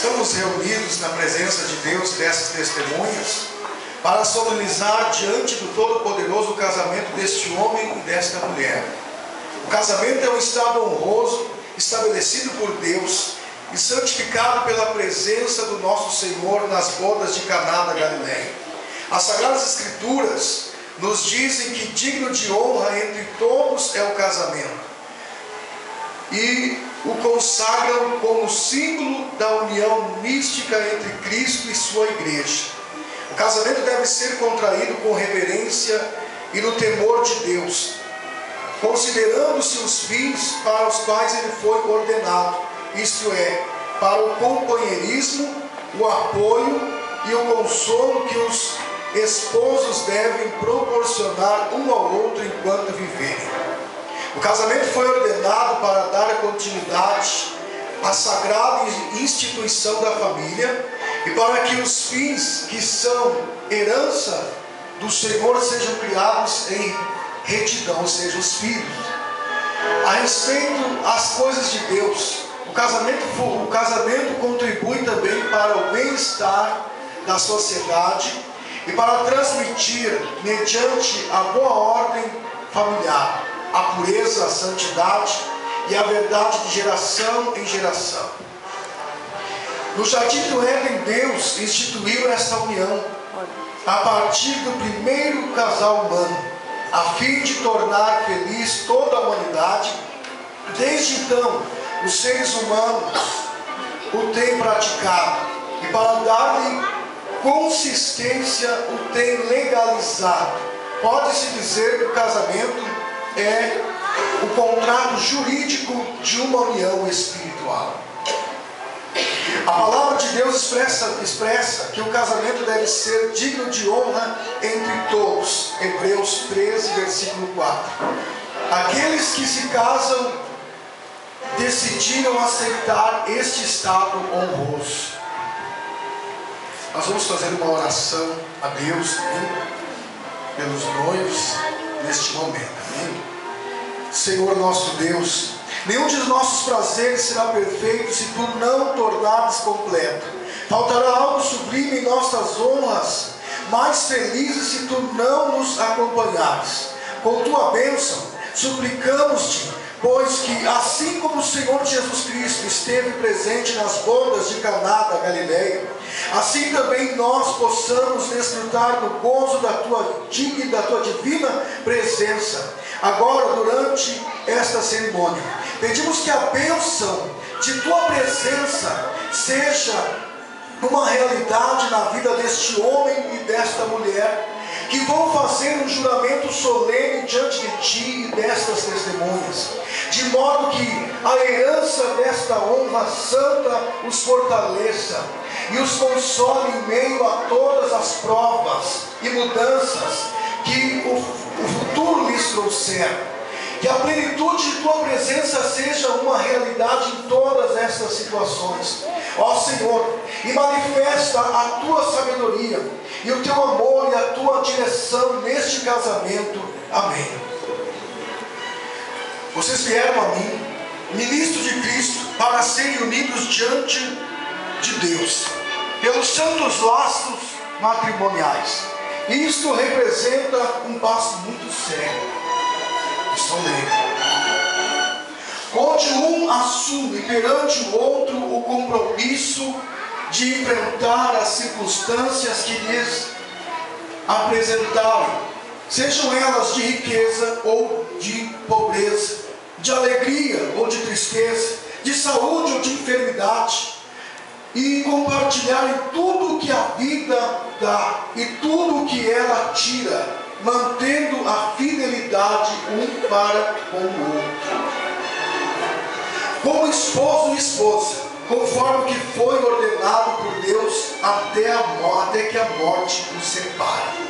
Estamos reunidos na presença de Deus dessas testemunhas para solenizar diante do Todo-Poderoso o casamento deste homem e desta mulher. O casamento é um estado honroso estabelecido por Deus e santificado pela presença do nosso Senhor nas bodas de Caná da Galileia. As Sagradas Escrituras nos dizem que digno de honra entre todos é o casamento e o consagram como símbolo da união mística entre Cristo e sua igreja. O casamento deve ser contraído com reverência e no temor de Deus, considerando-se os fins para os quais ele foi ordenado, isto é, para o companheirismo, o apoio e o consolo que os esposos devem proporcionar um ao outro enquanto viverem. O casamento foi ordenado para dar continuidade à sagrada instituição da família e para que os fins que são herança do Senhor sejam criados em retidão, ou seja, os filhos. A respeito das coisas de Deus, o casamento contribui também para o bem-estar da sociedade e para transmitir, mediante a boa ordem familiar, a pureza, a santidade e a verdade de geração em geração. No jardim do Éden, Deus instituiu esta união a partir do primeiro casal humano, a fim de tornar feliz toda a humanidade. Desde então, os seres humanos o têm praticado e, para dar-lhe consistência, o têm legalizado. Pode-se dizer que o casamento é o contrato jurídico de uma união espiritual. A palavra de Deus expressa que o casamento deve ser digno de honra entre todos. Hebreus 13, versículo 4. Aqueles que se casam decidiram aceitar este estado honroso. Nós vamos fazer uma oração a Deus, pelos noivos neste momento. Senhor nosso Deus, nenhum de nossos prazeres será perfeito se tu não tornares completo. Faltará algo sublime em nossas honras, mais felizes se tu não nos acompanhares. Com tua bênção, suplicamos-te, pois que assim como o Senhor Jesus Cristo esteve presente nas bodas de Caná da Galileia, assim também nós possamos desfrutar do gozo da tua divina presença. Agora, durante esta cerimônia, pedimos que a bênção de tua presença seja uma realidade na vida deste homem e desta mulher, que vão fazer um juramento solene diante de ti e destas testemunhas, de modo que a herança desta honra santa os fortaleça e os console em meio a todas as provas e mudanças que o futuro lhes trouxer. Que a plenitude de tua presença seja uma realidade em todas estas situações, ó Senhor, e manifesta a tua sabedoria e o teu amor e a tua direção neste casamento. Amém. Vocês vieram a mim, ministro de Cristo, para serem unidos diante de Deus pelos santos laços matrimoniais. Isto representa um passo muito sério, onde um assume perante o outro o compromisso de enfrentar as circunstâncias que lhes apresentarem, sejam elas de riqueza ou de pobreza, de alegria ou de tristeza, de saúde ou de enfermidade, e compartilharem tudo o que a vida dá e tudo o que ela tira, mantendo a fidelidade um para com o outro, como esposo e esposa, conforme que foi ordenado por Deus, até que a morte os separe.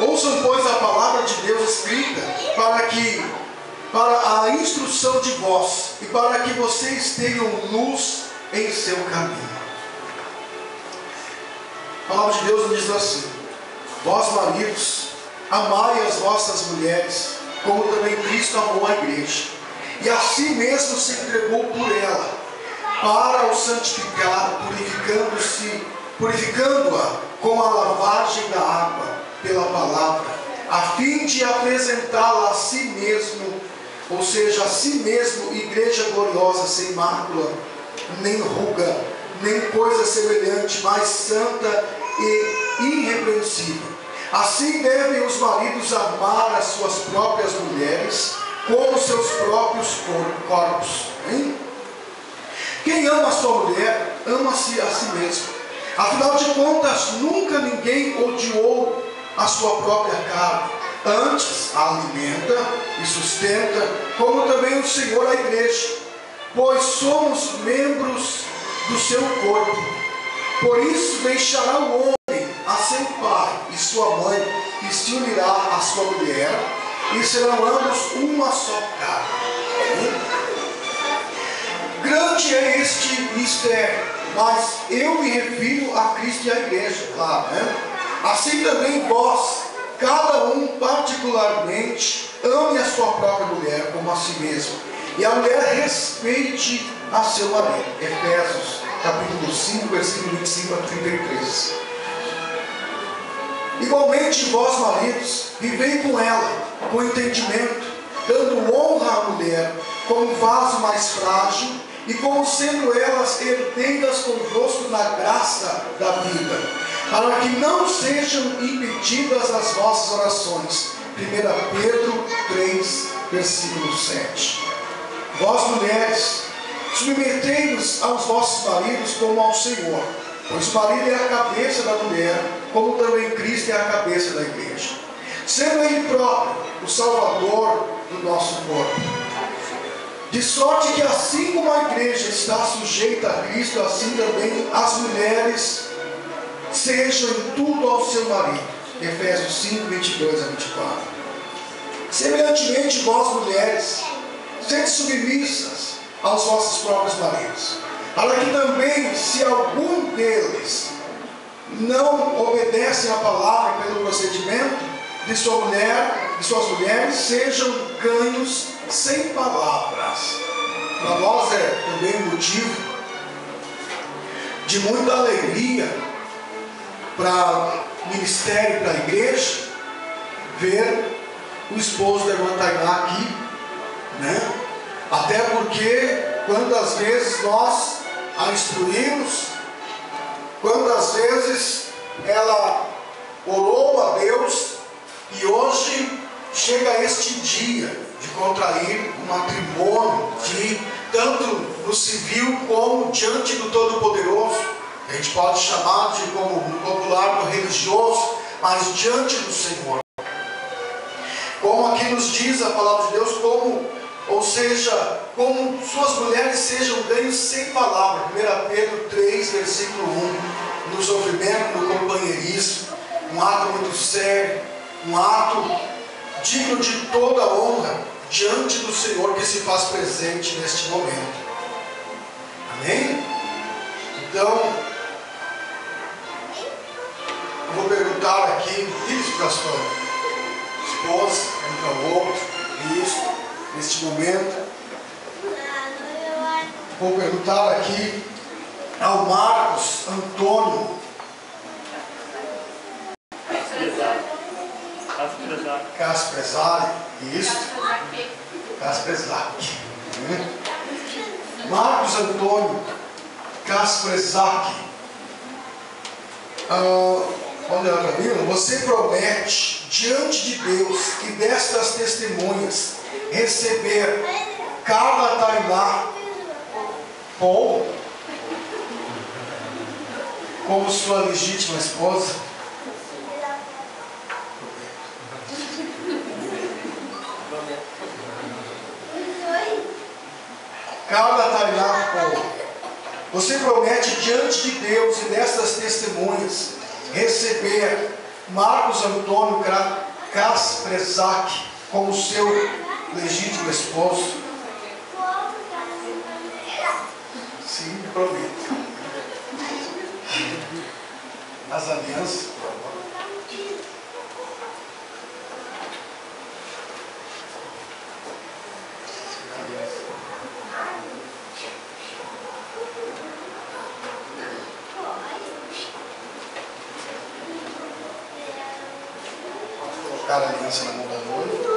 Ouçam, pois, a palavra de Deus escrita para a instrução de vós e para que vocês tenham luz em seu caminho. A palavra de Deus nos diz assim: vós maridos, amai as vossas mulheres, como também Cristo amou a igreja, e assim mesmo se entregou por ela, para o santificar, purificando-a com a lavagem da água pela palavra, a fim de apresentá-la a si mesmo, ou seja, a si mesmo, igreja gloriosa, sem mácula, nem ruga, nem coisa semelhante, mas santa e irrepreensível. Assim devem os maridos amar as suas próprias mulheres como seus próprios corpos. Hein? Quem ama a sua mulher, ama-se a si mesmo. Afinal de contas, nunca ninguém odiou a sua própria carne. Antes, a alimenta e sustenta, como também o Senhor a igreja, pois somos membros do seu corpo. Por isso deixará o homem a seu pai e sua mãe, e se unirá à sua mulher, e serão ambos uma só carne. Grande é este mistério, mas eu me refiro a Cristo e à igreja, claro, né? Assim também vós, cada um particularmente, ame a sua própria mulher como a si mesmo, e a mulher respeite a seu marido. Efésios capítulo 5, versículo 25 a 33. Igualmente vós, maridos, vivei com ela, com entendimento, dando honra à mulher como vaso mais frágil, e como sendo elas herdeiras convosco na graça da vida, para que não sejam impedidas as vossas orações. 1 Pedro 3, versículo 7. Vós, mulheres, submetei-vos aos vossos maridos como ao Senhor, pois o marido é a cabeça da mulher, como também Cristo é a cabeça da igreja, sendo Ele próprio o Salvador do nosso corpo. De sorte que assim como a igreja está sujeita a Cristo, assim também as mulheres sejam em tudo ao seu marido. Efésios 5, 22 a 24. Semelhantemente, vós, mulheres, sede submissas aos vossos próprios maridos, para que também, se algum deles não obedece à palavra pelo procedimento de sua mulher, de suas mulheres, sejam ganhos sem palavras. Para nós é também motivo de muita alegria para o ministério, para a igreja, ver o esposo da irmã Tainá aqui, né? Até porque quantas vezes nós a instruímos, quantas vezes ela orou a Deus, e hoje chega este dia de contrair um matrimônio, tanto no civil como diante do Todo-Poderoso. A gente pode chamar de, como no popular, do religioso, mas diante do Senhor. Como aqui nos diz a palavra de Deus, ou seja, como suas mulheres sejam ganhos sem palavra. 1 Pedro 3, versículo 1. No sofrimento, no companheirismo, um ato muito sério, um ato digno de toda honra diante do Senhor que se faz presente neste momento. Amém? Então, eu vou perguntar aqui, isso para a sua esposa, um para o outro, isso, neste momento. Vou perguntar aqui ao Marcos Antônio Kasperzak, isso? Kasperzak. Marcos Antônio Kasperzak. Olha para mim, você promete diante de Deus que destas testemunhas receber Carla Tainá Paul como sua legítima esposa? Carla Tainá Paul, você promete diante de Deus e destas testemunhas receber Marcos Antônio Kasperzak como seu legítimo esposo? Sim, prometo. As alianças, por favor. colocar a aliança na mão da noiva.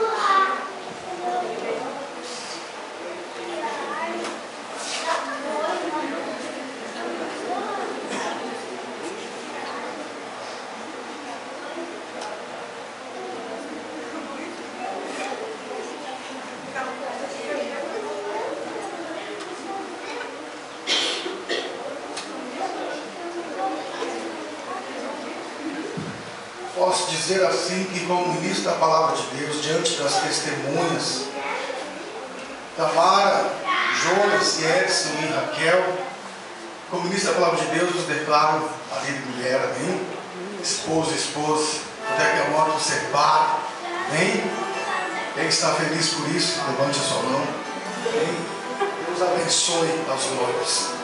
Posso dizer assim que, como ministro da Palavra de Deus, diante das testemunhas, Tamara, Jonas, Edson e Raquel, como ministro da Palavra de Deus, os declaro marido e mulher, amém? Esposo e esposa, até que a morte os separe, amém? Quem está feliz por isso, levante a sua mão, amém? Deus abençoe aos noivos.